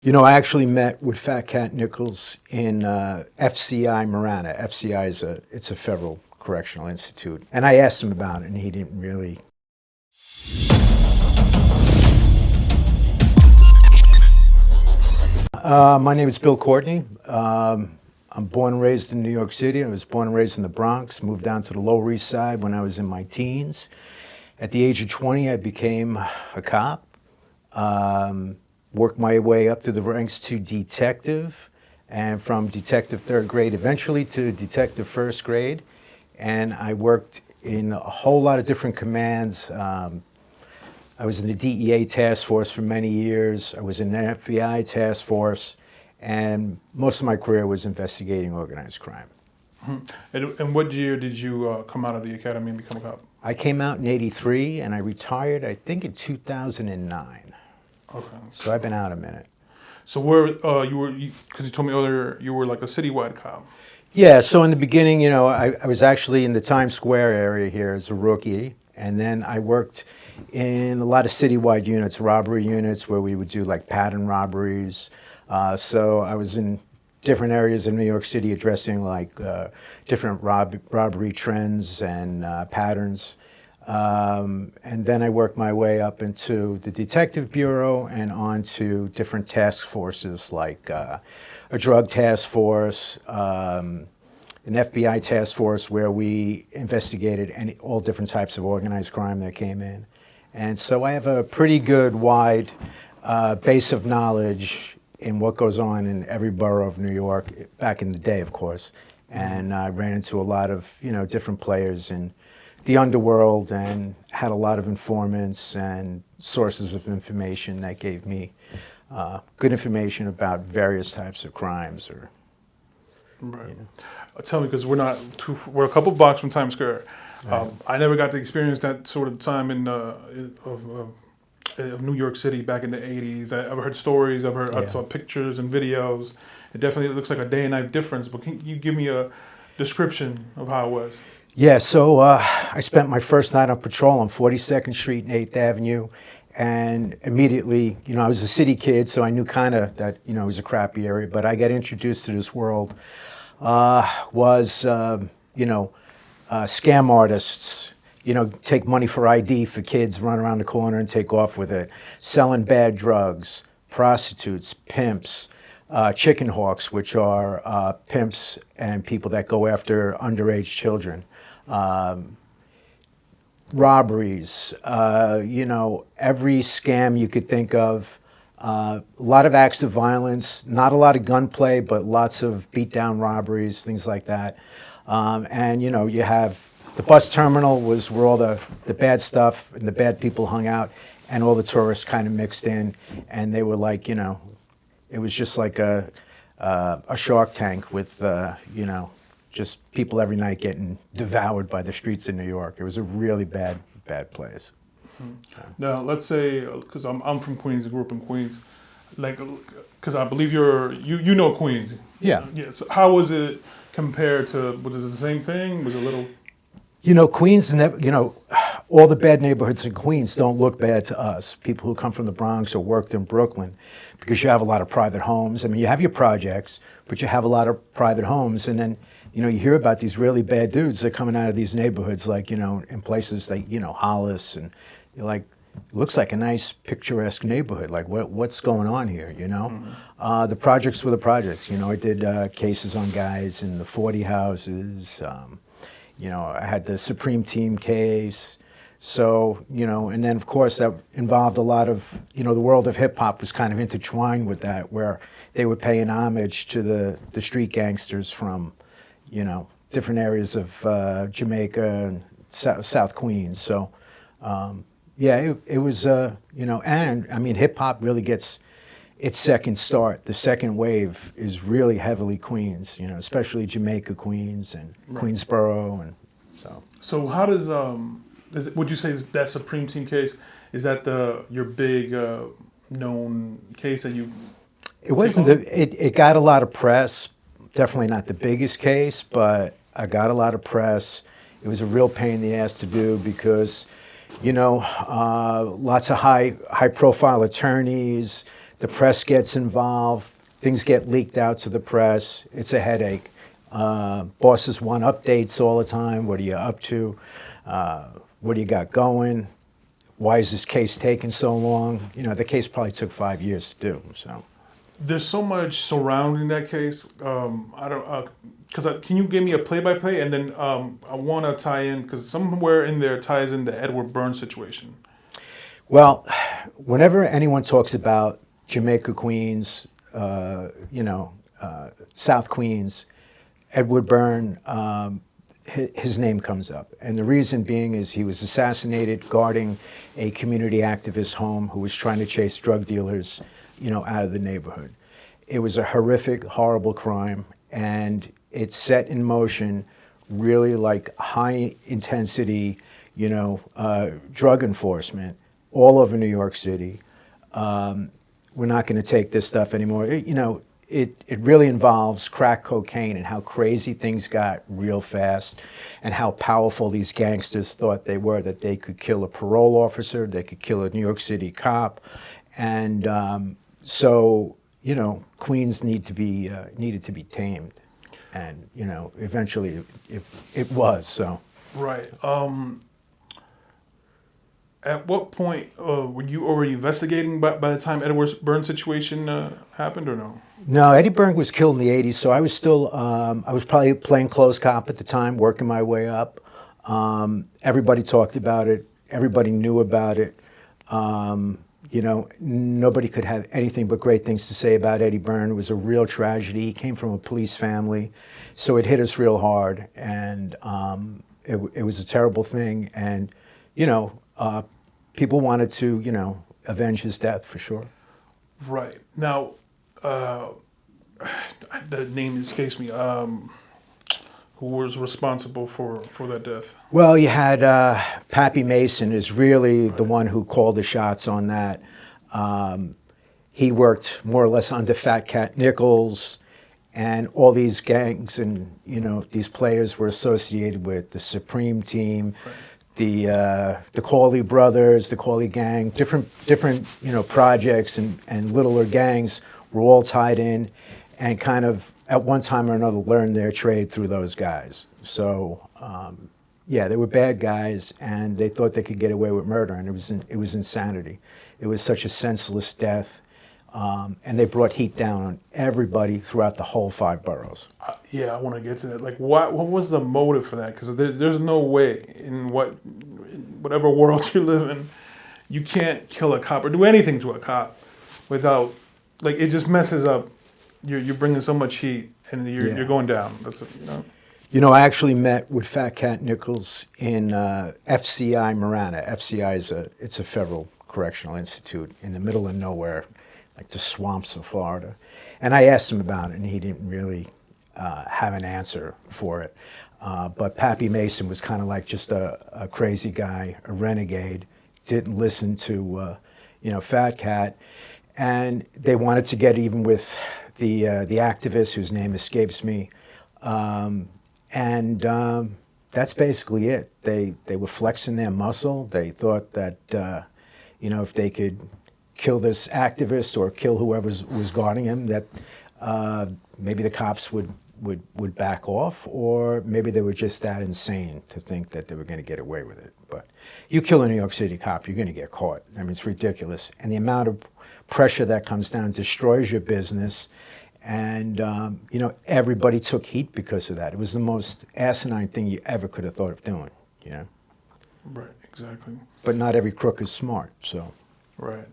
You know, I actually met with Fat Cat Nichols in FCI Marana. FCI is it's a federal correctional institute. And I asked him about it, and he didn't really. My name is Bill Courtney. I'm born and raised in New York City. I was born and raised in the Bronx, moved down to the Lower East Side when I was in my teens. At the age of 20, I became a cop. Worked my way up to the ranks to detective, and from detective third grade eventually to detective first grade. And I worked in a whole lot of different commands. I was in the DEA task force for many years. I was in the FBI task force, and most of my career was investigating organized crime. Mm-hmm. And what year did you come out of the academy and become a cop? I came out in '83, and I retired, I think, in 2009. Okay. So I've been out a minute. So where you were, because you told me earlier you were like a citywide cop. Yeah, so in the beginning, you know, I was actually in the Times Square area here as a rookie, and then I worked in a lot of citywide units, robbery units, where we would do like pattern robberies. So I was in different areas of New York City addressing like different robbery trends and patterns. And then I worked my way up into the Detective Bureau and on to different task forces like a drug task force, an FBI task force where we investigated all different types of organized crime that came in. And so I have a pretty good wide base of knowledge in what goes on in every borough of New York, back in the day, of course. And I ran into a lot of, you know, different players in the underworld and had a lot of informants and sources of information that gave me good information about various types of crimes. Right. You know. Tell me, because we're a couple blocks from Times Square. Right. I never got to experience that sort of time of New York City back in the '80s. I've heard stories. I saw pictures and videos. It definitely looks like a day and night difference. But can you give me a description of how it was? Yeah, so I spent my first night on patrol on 42nd Street and 8th Avenue, and immediately, you know, I was a city kid, so I knew kind of that, you know, it was a crappy area, but I got introduced to this world, scam artists, you know, take money for ID for kids, run around the corner and take off with it, selling bad drugs, prostitutes, pimps, chicken hawks, which are pimps and people that go after underage children. Robberies, you know, every scam you could think of, a lot of acts of violence, not a lot of gunplay, but lots of beat-down robberies, things like that. And, you know, you have the bus terminal was where all the bad stuff and the bad people hung out, and all the tourists kind of mixed in, and they were like, you know, it was just like a Shark Tank with, you know, just people every night getting devoured by the streets of New York. It was a really bad place. Mm-hmm. Now, let's say, because I'm from Queens, I grew up in Queens, like, because I believe you know Queens. Yeah. Yeah. So how was it compared to? Was it the same thing? Was it a little? You know, Queens, you know, all the bad neighborhoods in Queens don't look bad to us, people who come from the Bronx or worked in Brooklyn, because you have a lot of private homes. I mean, you have your projects, but you have a lot of private homes. And then, you know, you hear about these really bad dudes that are coming out of these neighborhoods, like, you know, in places like, you know, Hollis, and you're like, it looks like a nice picturesque neighborhood. Like, what's going on here, you know? Mm-hmm. The projects were the projects. You know, I did cases on guys in the 40 houses. You know, I had the Supreme Team case. So, you know, and then of course that involved a lot of, you know, the world of hip hop was kind of intertwined with that, where they were paying homage to the street gangsters from, you know, different areas of Jamaica and South Queens. So, yeah, it was, you know, and I mean, hip hop really gets its second start. The second wave is really heavily Queens, you know, especially Jamaica, Queens, and right. Queensboro, and so. So how does would you say that Supreme Team case, is that your big known case that you? It wasn't it got a lot of press. Definitely not the biggest case, but I got a lot of press. It was a real pain in the ass to do because, you know, lots of high profile attorneys. the press gets involved, things get leaked out to the press. It's a headache. Bosses want updates all the time. What are you up to? What do you got going? Why is this case taking so long? You know, the case probably took 5 years to do, so. There's so much surrounding that case. I don't, can you give me a play-by-play, and then I want to tie in, because somewhere in there ties in the Edward Byrne situation. Well, whenever anyone talks about Jamaica, Queens, South Queens, Edward Byrne, his name comes up. And the reason being is he was assassinated guarding a community activist home who was trying to chase drug dealers, out of the neighborhood. It was a horrific, horrible crime, and it set in motion really like high intensity, drug enforcement all over New York City. We're not going to take this stuff anymore. It really involves crack cocaine and how crazy things got real fast, and how powerful these gangsters thought they were, that they could kill a parole officer, they could kill a New York City cop. And so, Queens needed to be tamed. And, eventually it was, so. Right. At what point were you already investigating by the time Edward Byrne situation happened, or no? No, Eddie Byrne was killed in the 80s, so I was still, I was probably playing close cop at the time, working my way up. Everybody talked about it. Everybody knew about it. Nobody could have anything but great things to say about Eddie Byrne. It was a real tragedy. He came from a police family, so it hit us real hard, and it was a terrible thing. And, people wanted to, avenge his death for sure. Right. Now, the name escapes me. Who was responsible for that death? Well, you had Pappy Mason is really the one who called the shots on that. He worked more or less under Fat Cat Nichols, and all these gangs and these players were associated with the Supreme Team, Right. the Cawley brothers, the Cawley gang, different projects and littler gangs were all tied in, and kind of at one time or another learned their trade through those guys. So they were bad guys, and they thought they could get away with murder, and it was insanity. It was such a senseless death, and they brought heat down on everybody throughout the whole 5 boroughs. I want to get to that. Like, what was the motive for that? Because there's no way in whatever world you live in, you can't kill a cop or do anything to a cop without, like, it just messes up. You're bringing so much heat, and you're going down. That's I actually met with Fat Cat Nichols in FCI Marana. FCI it's a federal correctional institute in the middle of nowhere, like the swamps of Florida. And I asked him about it, and he didn't really have an answer for it. But Pappy Mason was kind of like just a crazy guy, a renegade, didn't listen to Fat Cat, and they wanted to get even with the activist whose name escapes me, and that's basically it. They were flexing their muscle. They thought that if they could kill this activist or kill whoever was guarding him, that maybe the cops would back off, or maybe they were just that insane to think that they were going to get away with it. But you kill a New York City cop, you're going to get caught. I mean, it's ridiculous. And the amount of pressure that comes down destroys your business. And, everybody took heat because of that. It was the most asinine thing you ever could have thought of doing, Right, exactly. But not every crook is smart, so. Right.